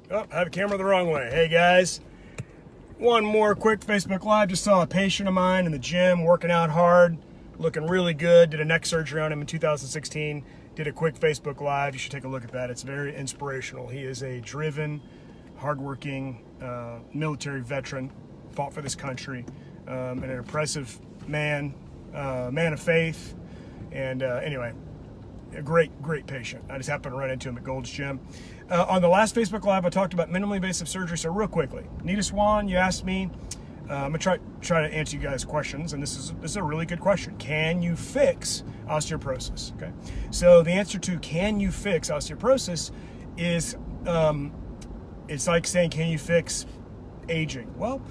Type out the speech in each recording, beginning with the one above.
Oh, I have a camera the wrong way. Hey guys, one more quick Facebook Live. Just saw a patient of mine in the gym working out hard, looking really good. Did a neck surgery on him in 2016. Did a quick Facebook Live. You should take a look at that. It's very inspirational. He is a driven, hardworking military veteran, fought for this country, and an impressive man, man of faith. And anyway, a great patient. I just happened to run into him at Gold's Gym. On the last Facebook Live, I talked about minimally invasive surgery. So real quickly, Nita Swan, you asked me. I'm gonna try to answer you guys' questions, and this is a really good question. Can you fix osteoporosis? Okay. So the answer to can you fix osteoporosis is it's like saying can you fix aging? Well,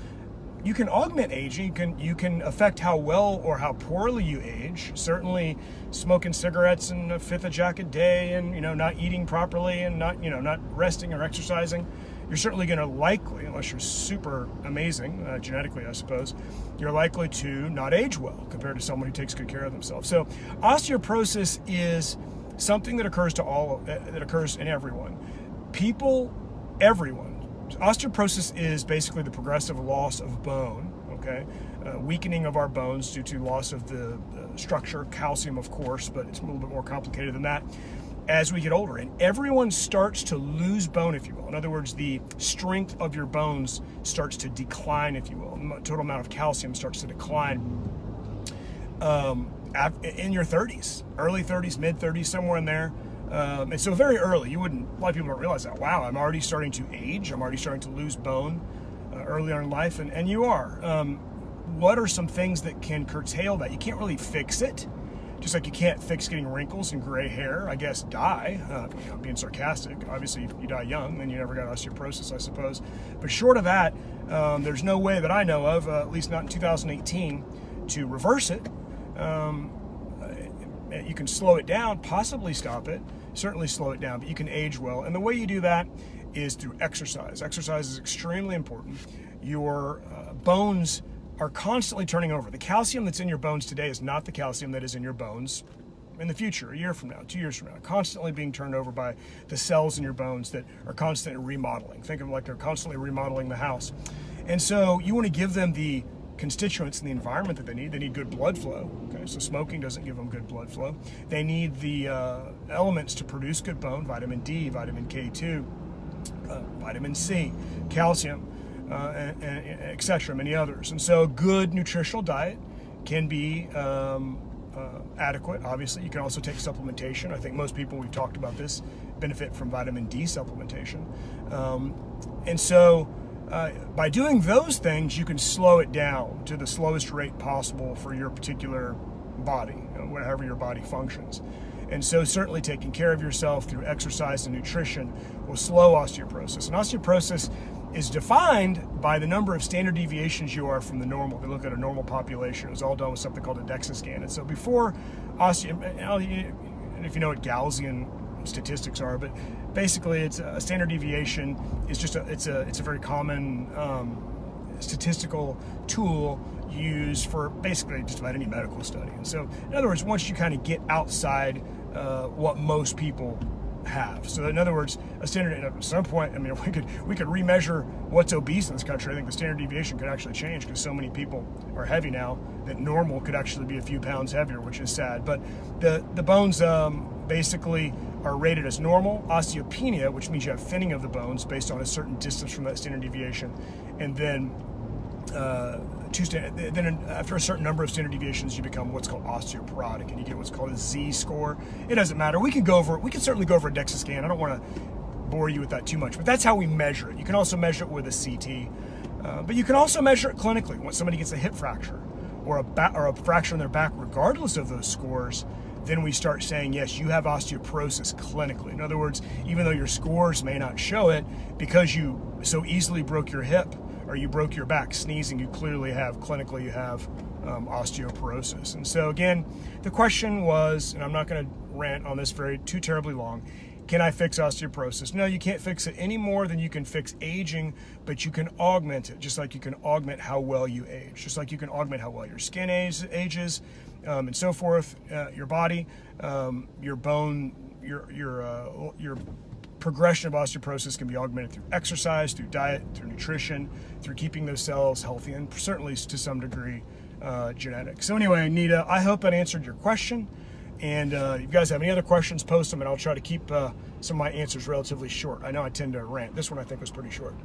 you can augment aging. You can affect how well or how poorly you age. Certainly, smoking cigarettes and a fifth of Jack a day, and not eating properly, and not resting or exercising. You're certainly going to likely, unless you're super amazing genetically, I suppose, you're likely to not age well compared to someone who takes good care of themselves. So, osteoporosis is something that occurs that occurs in everyone. Everyone. Osteoporosis is basically the progressive loss of bone, okay? Weakening of our bones due to loss of the structure, calcium, of course, but it's a little bit more complicated than that as we get older. And everyone starts to lose bone, if you will. In other words, the strength of your bones starts to decline, if you will. The total amount of calcium starts to decline in your 30s, early 30s, mid 30s, somewhere in there. And so very early, a lot of people don't realize that. Wow, I'm already starting to age. I'm already starting to lose bone earlier in life, and you are. What are some things that can curtail that? You can't really fix it, just like you can't fix getting wrinkles and gray hair. I guess die. I'm being sarcastic. Obviously, if you die young, then you never got osteoporosis, I suppose. But short of that, there's no way that I know of, at least not in 2018, to reverse it. You can slow it down, possibly stop it, certainly slow it down, but you can age well. And the way you do that is through exercise. Exercise is extremely important. Your bones are constantly turning over. The calcium that's in your bones today is not the calcium that is in your bones in the future, a year from now, 2 years from now, constantly being turned over by the cells in your bones that are constantly remodeling. Think of it like they're constantly remodeling the house. And so you want to give them the constituents in the environment that they need. They need good blood flow. Okay, so smoking doesn't give them good blood flow. They need the elements to produce good bone: vitamin D, vitamin K2, vitamin C, calcium, and etc. Many others. And so, good nutritional diet can be adequate. Obviously, you can also take supplementation. I think most people, we've talked about this, benefit from vitamin D supplementation, and so. By doing those things, you can slow it down to the slowest rate possible for your particular body, whatever your body functions. And so certainly taking care of yourself through exercise and nutrition will slow osteoporosis. And osteoporosis is defined by the number of standard deviations you are from the normal. They look at a normal population. It was all done with something called a DEXA scan. And so before and if you know what Gaussian statistics are, but basically it's a standard deviation is just it's a very common statistical tool used for basically just about any medical study. And so in other words, once you kind of get outside what most people have, so in other words, a standard at some point, I mean, if we could remeasure what's obese in this country, I think the standard deviation could actually change, because so many people are heavy now that normal could actually be a few pounds heavier, which is sad. But the bones basically are rated as normal. Osteopenia, which means you have thinning of the bones based on a certain distance from that standard deviation, and then after a certain number of standard deviations, you become what's called osteoporotic, and you get what's called a Z score. It doesn't matter. We can certainly go over a DEXA scan. I don't want to bore you with that too much, but that's how we measure it. You can also measure it with a CT, but you can also measure it clinically. When somebody gets a hip fracture or a fracture in their back, regardless of those scores, then we start saying, yes, you have osteoporosis clinically. In other words, even though your scores may not show it, because you so easily broke your hip or you broke your back sneezing, you clearly have osteoporosis. And so again, the question was, and I'm not going to rant on this too terribly long, can I fix osteoporosis? No, you can't fix it any more than you can fix aging, but you can augment it, just like you can augment how well you age, just like you can augment how well your skin ages, and so forth, your body, your bone, your progression of osteoporosis can be augmented through exercise, through diet, through nutrition, through keeping those cells healthy, and certainly to some degree genetics. So anyway, Nita, I hope that answered your question. And if you guys have any other questions, post them, and I'll try to keep some of my answers relatively short. I know I tend to rant. This one I think was pretty short.